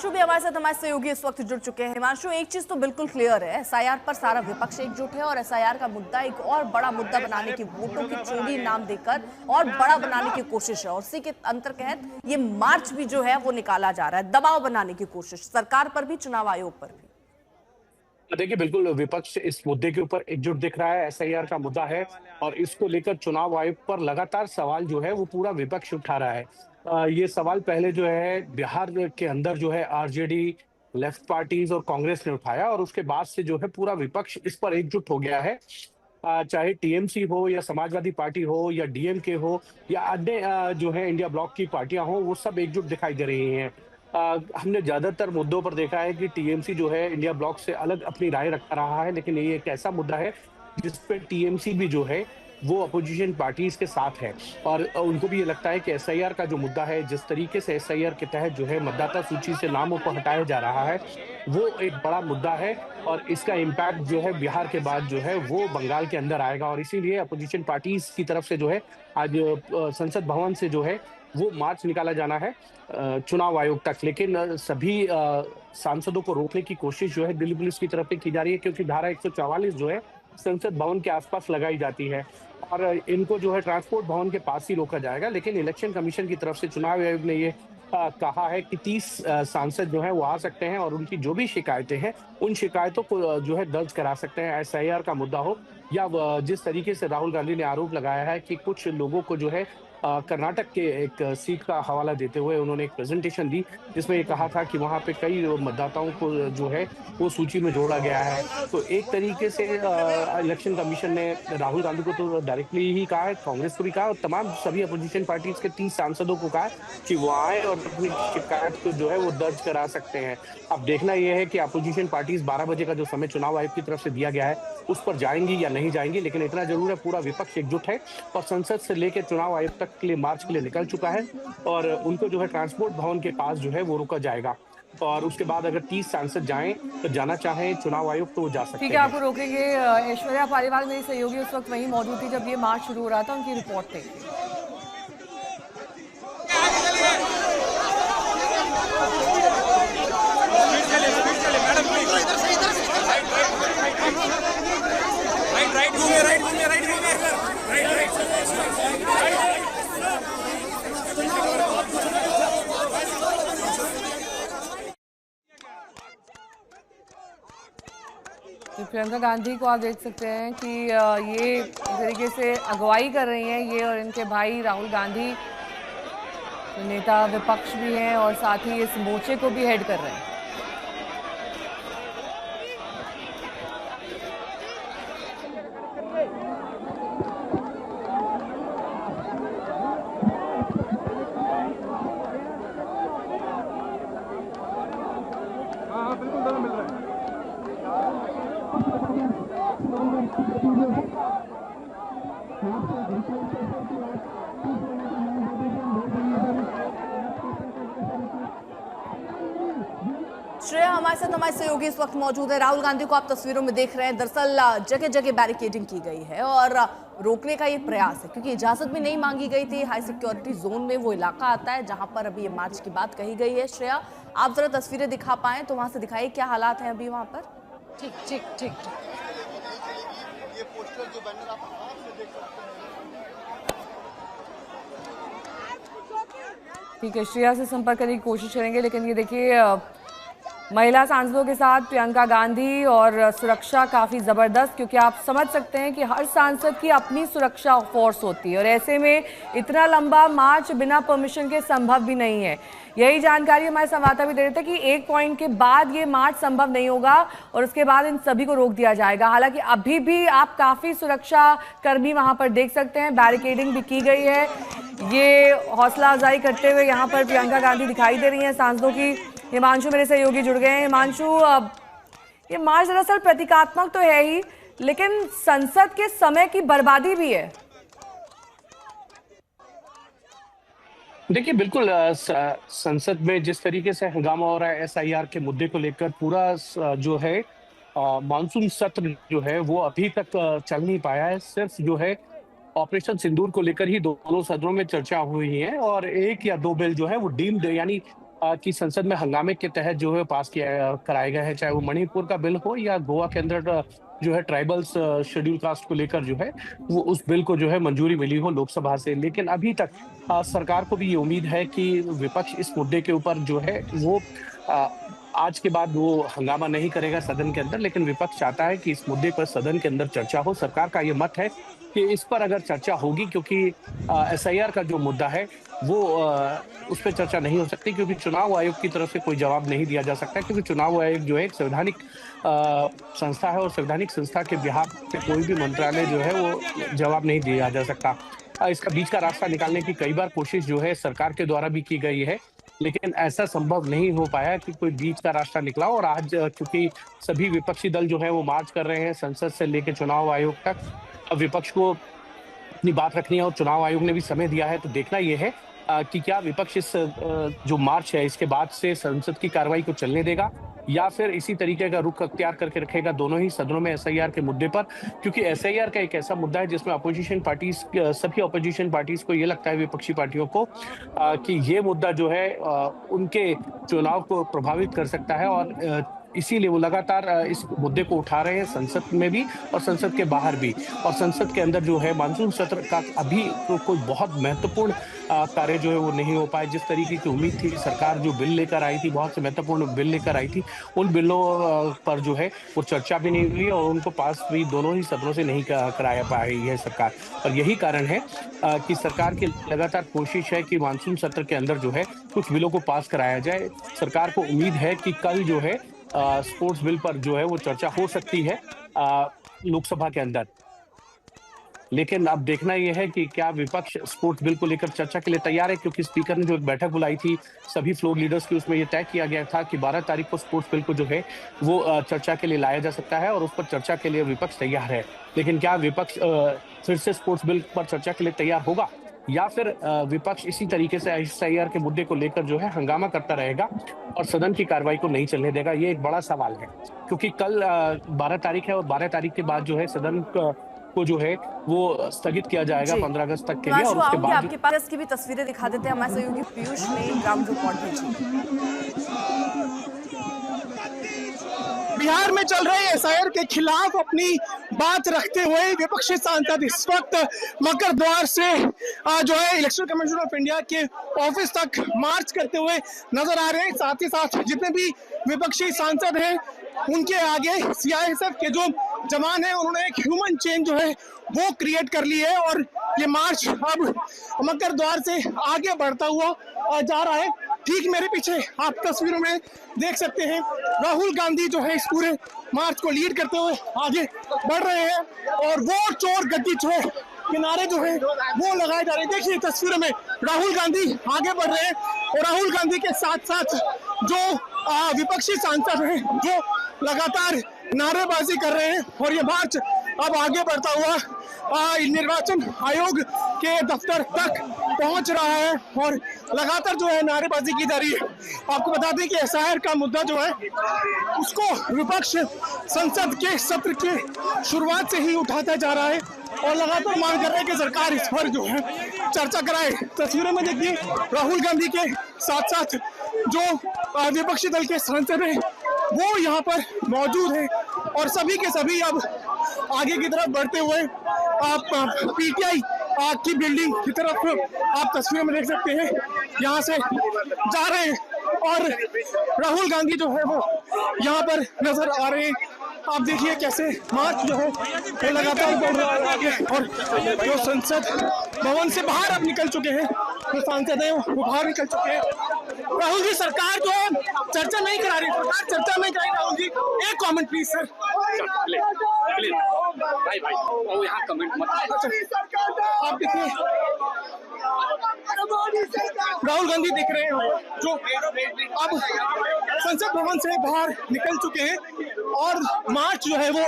हिमांशु भी हमारे साथ हमारे सहयोगी इस वक्त जुड़ चुके हैं। हिमांशु, एक चीज तो बिल्कुल क्लियर है, एसआईआर पर सारा विपक्ष एकजुट है और एसआईआर का मुद्दा एक और बड़ा मुद्दा बनाने की, वोटों की चोरी नाम देकर और बड़ा बनाने की कोशिश है। और इसी के अंतर्गत ये मार्च भी जो है वो निकाला जा रहा है, दबाव बनाने की कोशिश सरकार पर भी, चुनाव आयोग पर भी। देखिए, बिल्कुल विपक्ष इस मुद्दे के ऊपर एकजुट दिख रहा है। एसआईआर का मुद्दा है और इसको लेकर चुनाव आयोग पर लगातार सवाल जो है वो पूरा विपक्ष उठा रहा है। ये सवाल पहले जो है बिहार के अंदर जो है आरजेडी, लेफ्ट पार्टीज और कांग्रेस ने उठाया और उसके बाद से जो है पूरा विपक्ष इस पर एकजुट हो गया है। चाहे टीएमसी हो या समाजवादी पार्टी हो या डीएमके हो या अन्य जो है इंडिया ब्लॉक की पार्टियां हो, वो सब एकजुट दिखाई दे रही हैं। हमने ज्यादातर मुद्दों पर देखा है कि टीएमसी जो है इंडिया ब्लॉक से अलग अपनी राय रखता रहा है, लेकिन ये एक ऐसा मुद्दा है जिस पे टीएमसी भी जो है वो अपोजिशन पार्टीज के साथ है और उनको भी ये लगता है कि एसआईआर का जो मुद्दा है, जिस तरीके से एसआईआर के तहत जो है मतदाता सूची से नामों को हटाया जा रहा है, वो एक बड़ा मुद्दा है और इसका इम्पैक्ट जो है बिहार के बाद जो है वो बंगाल के अंदर आएगा और इसीलिए अपोजिशन पार्टीज की तरफ से जो है आज संसद भवन से जो है वो मार्च निकाला जाना है चुनाव आयोग तक। लेकिन सभी सांसदों को रोकने की कोशिश जो है दिल्ली पुलिस की तरफ से की जा रही है, क्योंकि धारा 144 जो है संसद भवन के आसपास लगाई जाती है और इनको जो है ट्रांसपोर्ट भवन के पास ही रोका जाएगा। लेकिन इलेक्शन कमीशन की तरफ से चुनाव आयोग ने ये कहा है कि 30 सांसद जो है वो आ सकते हैं और उनकी जो भी शिकायतें हैं उन शिकायतों को जो है दर्ज करा सकते हैं। एसआईआर का मुद्दा हो या जिस तरीके से राहुल गांधी ने आरोप लगाया है कि कुछ लोगों को जो है कर्नाटक के एक सीट का हवाला देते हुए उन्होंने एक प्रेजेंटेशन दी जिसमें ये कहा था कि वहां पे कई मतदाताओं को जो है वो सूची में जोड़ा गया है। तो एक तरीके से इलेक्शन कमीशन ने राहुल गांधी को तो डायरेक्टली ही कहा है, कांग्रेस को भी कहा और तमाम सभी अपोजिशन पार्टीज के 30 सांसदों को कहा कि वो आए और अपनी शिकायत को जो है वो दर्ज करा सकते हैं। अब देखना यह है कि अपोजिशन पार्टीज 12 बजे का जो समय चुनाव आयोग की तरफ से दिया गया है उस पर जाएंगी या नहीं जाएंगी, लेकिन इतना जरूर है पूरा विपक्ष एकजुट है और संसद से लेकर चुनाव आयोग तक के लिए मार्च के लिए निकल चुका है और उनको जो है ट्रांसपोर्ट भवन के पास जो है वो रोका जाएगा और उसके बाद अगर 30 सांसद जाएं तो जाना चाहें चुनाव आयोग तो वो जा सकते हैं। ठीक है, आपको रोकेंगे। ऐश्वर्या पालीवाल मेरी सहयोगी उस वक्त वहीं मौजूद थी जब ये मार्च शुरू हो रहा था, उनकी रिपोर्ट थी। तो प्रियंका गांधी को आप देख सकते हैं कि ये एक तरीके से अगुवाई कर रही हैं ये और इनके भाई राहुल गांधी, तो नेता विपक्ष भी हैं और साथ ही इस मोर्चे को भी हेड कर रहे हैं। श्रेया हमारे साथ हमारे सहयोगी इस वक्त मौजूद है। राहुल गांधी को आप तस्वीरों में देख रहे हैं। दरअसल जगह जगह बैरिकेडिंग की गई है और रोकने का ये प्रयास है, क्योंकि इजाजत भी नहीं मांगी गई थी। हाई सिक्योरिटी जोन में वो इलाका आता है जहां पर अभी ये मार्च की बात कही गई है। श्रेया, आप जरा तस्वीरें दिखा पाए तो वहां से दिखाइए क्या हालात हैं अभी वहां पर। ठीक ठीक ठीक ठीक ये पोस्टर जो बैनर आप देख सकते हैं। ठीक है, श्रेया से संपर्क करने की कोशिश करेंगे, लेकिन ये देखिए महिला सांसदों के साथ प्रियंका गांधी और सुरक्षा काफ़ी ज़बरदस्त, क्योंकि आप समझ सकते हैं कि हर सांसद की अपनी सुरक्षा फोर्स होती है और ऐसे में इतना लंबा मार्च बिना परमिशन के संभव भी नहीं है। यही जानकारी हमारे संवाददाता भी दे रहे थे कि एक पॉइंट के बाद ये मार्च संभव नहीं होगा और उसके बाद इन सभी को रोक दिया जाएगा। हालांकि अभी भी आप काफ़ी सुरक्षा कर्मी वहाँ पर देख सकते हैं, बैरिकेडिंग भी की गई है। ये हौसला अफजाई करते हुए यहाँ पर प्रियंका गांधी दिखाई दे रही हैं सांसदों की। हिमांशु मेरे सहयोगी जुड़ गए हैं। हिमांशु, ये मार्च दरअसल प्रतीकात्मक तो है ही, लेकिन संसद के समय की बर्बादी भी है। देखिए, बिल्कुल संसद में जिस तरीके से हंगामा हो रहा है एसआईआर के मुद्दे को लेकर, पूरा जो है मानसून सत्र जो है वो अभी तक चल नहीं पाया है। सिर्फ जो है ऑपरेशन सिंदूर को लेकर ही दोनों सदनों में चर्चा हुई है और एक या दो बिल जो है वो डीम्ड यानी कि संसद में हंगामे के तहत जो है पास किया कराए गए हैं, चाहे वो मणिपुर का बिल हो या गोवा के अंदर जो है ट्राइबल्स शेड्यूल कास्ट को लेकर जो है वो उस बिल को जो है मंजूरी मिली हो लोकसभा से। लेकिन अभी तक सरकार को भी ये उम्मीद है कि विपक्ष इस मुद्दे के ऊपर जो है वो अ, आज के बाद वो हंगामा नहीं करेगा सदन के अंदर, लेकिन विपक्ष चाहता है कि इस मुद्दे पर सदन के अंदर चर्चा हो। सरकार का ये मत है कि इस पर अगर चर्चा होगी, क्योंकि एसआईआर का जो मुद्दा है वो उस पर चर्चा नहीं हो सकती, क्योंकि चुनाव आयोग की तरफ से कोई जवाब नहीं दिया जा सकता, क्योंकि चुनाव आयोग जो है एक संवैधानिक संस्था है और संवैधानिक संस्था के बिहाफ पे कोई भी मंत्रालय जो है वो जवाब नहीं दिया जा सकता। इसका बीच का रास्ता निकालने की कई बार कोशिश जो है सरकार के द्वारा भी की गई है, लेकिन ऐसा संभव नहीं हो पाया कि कोई बीच का रास्ता निकला। और आज क्योंकि सभी विपक्षी दल जो है वो मार्च कर रहे हैं संसद से लेकर चुनाव आयोग तक, अब विपक्ष को अपनी बात रखनी है और चुनाव आयोग ने भी समय दिया है, तो देखना यह है कि क्या विपक्ष इस जो मार्च है इसके बाद से संसद की कार्रवाई को चलने देगा या फिर इसी तरीके का रुख अख्तियार करके रखेगा दोनों ही सदनों में एसआईआर के मुद्दे पर। क्योंकि एसआईआर का एक ऐसा मुद्दा है जिसमें अपोजिशन पार्टीज, सभी अपोजिशन पार्टीज को ये लगता है, विपक्षी पार्टियों को, कि ये मुद्दा जो है उनके चुनाव को प्रभावित कर सकता है और इसीलिए वो लगातार इस मुद्दे को उठा रहे हैं संसद में भी और संसद के बाहर भी। और संसद के अंदर जो है मानसून सत्र का अभी तो कोई बहुत महत्वपूर्ण कार्य जो है वो नहीं हो पाए। जिस तरीके की उम्मीद थी, सरकार जो बिल लेकर आई थी, बहुत से महत्वपूर्ण बिल लेकर आई थी, उन बिलों पर जो है वो चर्चा भी नहीं हुई और उनको पास भी दोनों ही सदनों से नहीं कराया पाई है सरकार। और यही कारण है कि सरकार की लगातार कोशिश है कि मानसून सत्र के अंदर जो है कुछ बिलों को पास कराया जाए। सरकार को उम्मीद है कि कल जो है स्पोर्ट्स बिल पर जो है वो चर्चा हो सकती है लोकसभा के अंदर। लेकिन अब देखना यह है कि क्या विपक्ष स्पोर्ट्स बिल को लेकर चर्चा के लिए तैयार है, क्योंकि स्पीकर ने जो एक बैठक बुलाई थी सभी फ्लोर लीडर्स की, उसमें यह तय किया गया था कि 12 तारीख को स्पोर्ट्स बिल को जो है वो चर्चा के लिए लाया जा सकता है और उस पर चर्चा के लिए विपक्ष तैयार है। लेकिन क्या विपक्ष फिर से स्पोर्ट्स बिल पर चर्चा के लिए तैयार होगा या फिर विपक्ष इसी तरीके से एसआईआर के मुद्दे को लेकर जो है हंगामा करता रहेगा और सदन की कार्रवाई को नहीं चलने देगा? ये एक बड़ा सवाल है, क्योंकि कल 12 तारीख है और 12 तारीख के बाद जो है सदन को जो है वो स्थगित किया जाएगा 15 अगस्त तक के लिए। और उसके बाद आपके पास की भी तस्वीरें दिखा देते हैं, हमारे सहयोगी पीयूष ने ग्राउंड रिपोर्ट भेजी। बिहार में चल रहे एसआईआर के खिलाफ अपनी बात रखते हुए विपक्षी सांसद इस वक्त मकर द्वार से जो है इलेक्शन कमीशन ऑफ इंडिया के ऑफिस तक मार्च करते हुए नजर आ रहे हैं। साथ ही साथ जितने भी विपक्षी सांसद हैं उनके आगे सीआईएसएफ के जो जवान हैं उन्होंने एक ह्यूमन चेन जो है वो क्रिएट कर ली है और ये मार्च अब मकर द्वार से आगे बढ़ता हुआ जा रहा है। ठीक मेरे पीछे आप तस्वीरों में देख सकते हैं राहुल गांधी जो है इस पूरे मार्च को लीड करते हुए आगे बढ़ रहे हैं और वोट चोर गद्दी चोर के नारे जो है वो लगाए जा रहे हैं। देखिए तस्वीरों में राहुल गांधी आगे बढ़ रहे हैं और राहुल गांधी के साथ साथ जो विपक्षी सांसद हैं जो लगातार नारेबाजी कर रहे हैं और ये मार्च अब आगे बढ़ता हुआ निर्वाचन आयोग के दफ्तर तक पहुंच रहा है और लगातार जो है नारेबाजी की जा रही है। आपको बता दें कि एसआईआर का मुद्दा जो है उसको विपक्ष संसद के सत्र के शुरुआत से ही उठाता जा रहा है और लगातार मांग कर रहे हैं कि सरकार इस पर जो है चर्चा कराए। तस्वीरों में देखिए राहुल गांधी के साथ साथ जो विपक्षी दल के सांसद हैं वो यहाँ पर मौजूद हैं और सभी के सभी अब आगे की तरफ बढ़ते हुए आप पीटीआई की बिल्डिंग की तरफ आप तस्वीरों में देख सकते हैं यहाँ से जा रहे हैं और राहुल गांधी जो है वो यहाँ पर नजर आ रहे हैं। आप देखिए कैसे मार्च जो है वो लगातार बढ़ रहा है आगे और जो संसद भवन से बाहर अब निकल चुके हैं, जो सांसद हैं वो बाहर निकल चुके हैं। राहुल जी सरकार जो है चर्चा नहीं करा रही, सरकार चर्चा नहीं कराई। राहुल जी एक कमेंट प्लीज सर। भाई वो यहाँ कमेंट मत। आप देखिए राहुल गांधी दिख रहे हैं जो अब संसद भवन से बाहर निकल चुके हैं और मार्च जो है वो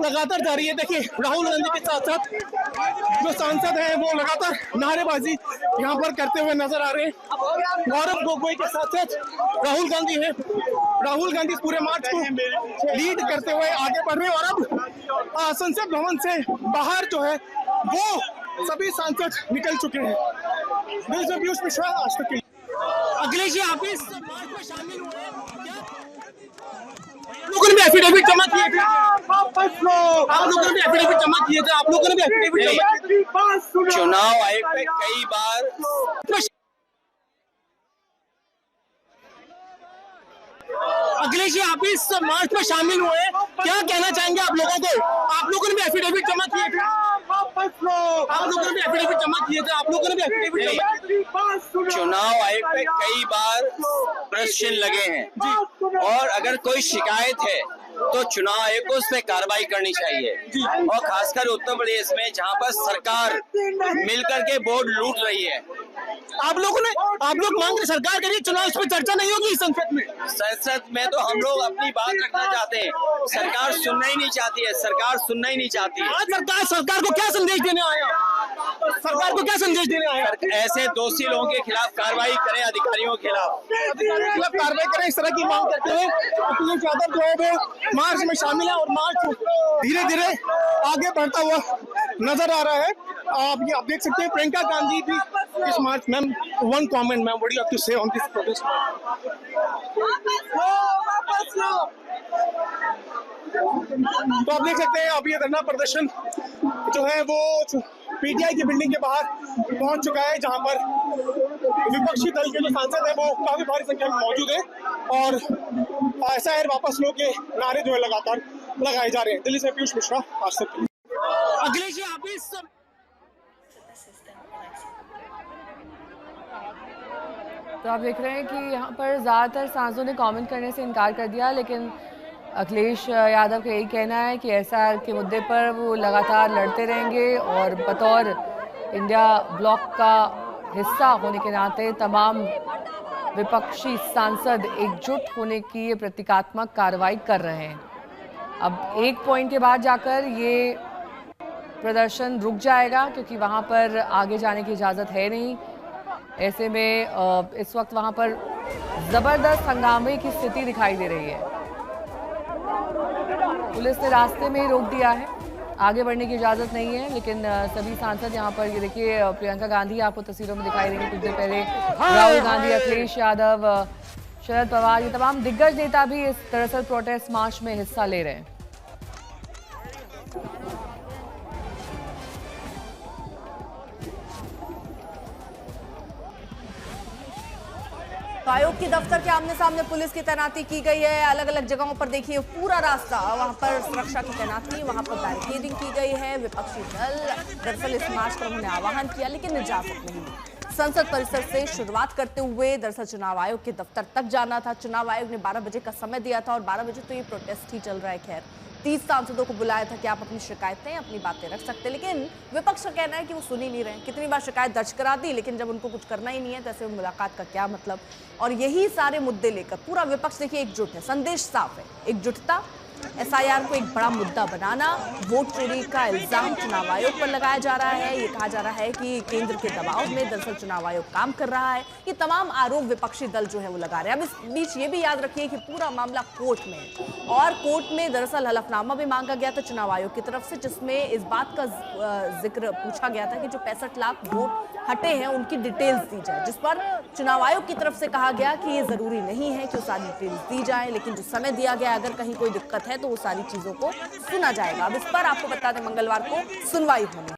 लगातार जारी है। देखिए राहुल गांधी के साथ साथ जो सांसद हैं वो लगातार नारेबाजी यहाँ पर करते हुए नजर आ रहे हैं। गौरव गोगोई के साथ साथ राहुल गांधी है। राहुल गांधी पूरे मार्च को लीड करते हुए आगे बढ़ रहे हैं और अब संसद भवन से बाहर जो है वो सभी सांसद निकल चुके हैं। पीयूष मिश्रा आज तक। अखिलेश जी आप इस मार्च में शामिल हुए हैं क्या? आप लोगों ने भी एफिडेविट जमा किए थे? आप लोगों ने भी एफिडेविट जमा किए थे? आप लोगों ने भी एफिडेविट जमा किए थे? चुनाव आयोग पे कई बार अखिलेश जी आप इस मार्च में शामिल हुए हैं क्या कहना चाहेंगे आप लोगों को? आप लोगों ने भी एफिडेविट जमा किए थे? आप लोगों ने भी एफिडेविट जमा किए थे? आप लोगों ने भी एफिडेविट जमा किए थे? चुनाव आयोग पे कई बार प्रश्न लगे हैं और अगर कोई शिकायत है तो चुनाव आयोग को उस पर कार्रवाई करनी चाहिए और खासकर उत्तर प्रदेश में जहां पर सरकार मिलकर के वोट लूट रही है। आप लोग मांग रहे सरकार करिए चुनाव, इस पर चर्चा नहीं होगी इस संसद में तो हम लोग अपनी बात रखना चाहते हैं, सरकार सुनना ही नहीं चाहती है, सरकार सुनना ही नहीं चाहती है। आज सरकार को क्या संदेश देने आया? सरकार को क्या संदेश देने आया? ऐसे दोषी लोगों के खिलाफ कार्रवाई करें, अधिकारियों के खिलाफ कार्रवाई करें, इस तरह की मांग करते हैं। अखिलेश यादव जो है वो मार्च में शामिल है और मार्च धीरे धीरे आगे बढ़ता हुआ नजर आ रहा है। आप देख सकते हैं प्रियंका गांधी भी इस march. Ma'am, one comment ma'am, what do you have to say on this protest? तो आप देख सकते हैं अब ये धरना प्रदर्शन जो है वो पीटीआई की बिल्डिंग के बाहर पहुंच चुका है, जहां पर विपक्षी दल के जो सांसद है वो काफी भारी संख्या में मौजूद है और एसआईआर वापस लो के नारे जो है लगातार लगाए जा रहे हैं। दिल्ली से पीयूष मिश्रा, आज तक। अखिलेश जी आप इस तो आप देख रहे हैं कि यहाँ पर ज़्यादातर सांसदों ने कमेंट करने से इनकार कर दिया, लेकिन अखिलेश यादव का यही कहना है कि एसआईआर के मुद्दे पर वो लगातार लड़ते रहेंगे और बतौर इंडिया ब्लॉक का हिस्सा होने के नाते तमाम विपक्षी सांसद एकजुट होने की प्रतीकात्मक कार्रवाई कर रहे हैं। अब एक पॉइंट के बाद जाकर ये प्रदर्शन रुक जाएगा क्योंकि वहाँ पर आगे जाने की इजाज़त है नहीं। ऐसे में इस वक्त वहाँ पर ज़बरदस्त हंगामे की स्थिति दिखाई दे रही है। पुलिस ने रास्ते में ही रोक दिया है, आगे बढ़ने की इजाज़त नहीं है, लेकिन सभी सांसद यहाँ पर, ये देखिए प्रियंका गांधी आपको तस्वीरों में दिखाई देंगे कुछ देर पहले, राहुल गांधी, अखिलेश यादव, शरद पवार, ये तमाम दिग्गज नेता भी इस दरअसल प्रोटेस्ट मार्च में हिस्सा ले रहे हैं। आयोग के दफ्तर के आमने सामने पुलिस की तैनाती की गई है। अलग अलग जगहों पर देखिए पूरा रास्ता, वहां पर सुरक्षा की तैनाती, वहां पर बैरिकेडिंग की गई है। विपक्षी दल दरअसल इस मार्च का उन्होंने आह्वान किया लेकिन इजाजत नहीं मिली। संसद परिसर से शुरुआत करते हुए दरअसल चुनाव आयोग के दफ्तर तक जाना था। चुनाव आयोग ने 12 बजे का समय दिया था और 12 बजे तो ये प्रोटेस्ट ही चल रहा है। खैर 30 सांसदों को बुलाया था कि आप अपनी शिकायतें, अपनी बातें रख सकते, लेकिन विपक्ष का कहना है कि वो सुन ही नहीं रहे। कितनी बार शिकायत दर्ज करा दी, लेकिन जब उनको कुछ करना ही नहीं है तो ऐसे मुलाकात का क्या मतलब। और यही सारे मुद्दे लेकर पूरा विपक्ष देखिए एकजुट है। संदेश साफ है, एकजुटता, एसआईआर को एक बड़ा मुद्दा बनाना, वोट चोरी का इल्जाम चुनाव आयोग पर लगाया जा रहा है। ये कहा जा रहा है कि केंद्र के दबाव में दरअसल चुनाव आयोग काम कर रहा है। ये तमाम आरोप विपक्षी दल जो है वो लगा रहे हैं। अब इस बीच ये भी याद रखिए कि पूरा मामला कोर्ट में है और कोर्ट में दरअसल हलफनामा भी मांगा गया था चुनाव आयोग की तरफ से, जिसमें इस बात का जिक्र पूछा गया था कि जो 65 लाख वोट हटे हैं उनकी डिटेल्स दी जाए, जिस पर चुनाव आयोग की तरफ से कहा गया कि ये जरूरी नहीं है कि वो सारी डिटेल्स दी जाए, लेकिन जो समय दिया गया अगर कहीं कोई दिक्कत है तो वो सारी चीजों को सुना जाएगा। अब इस पर आपको बता दें मंगलवार को सुनवाई होनी है।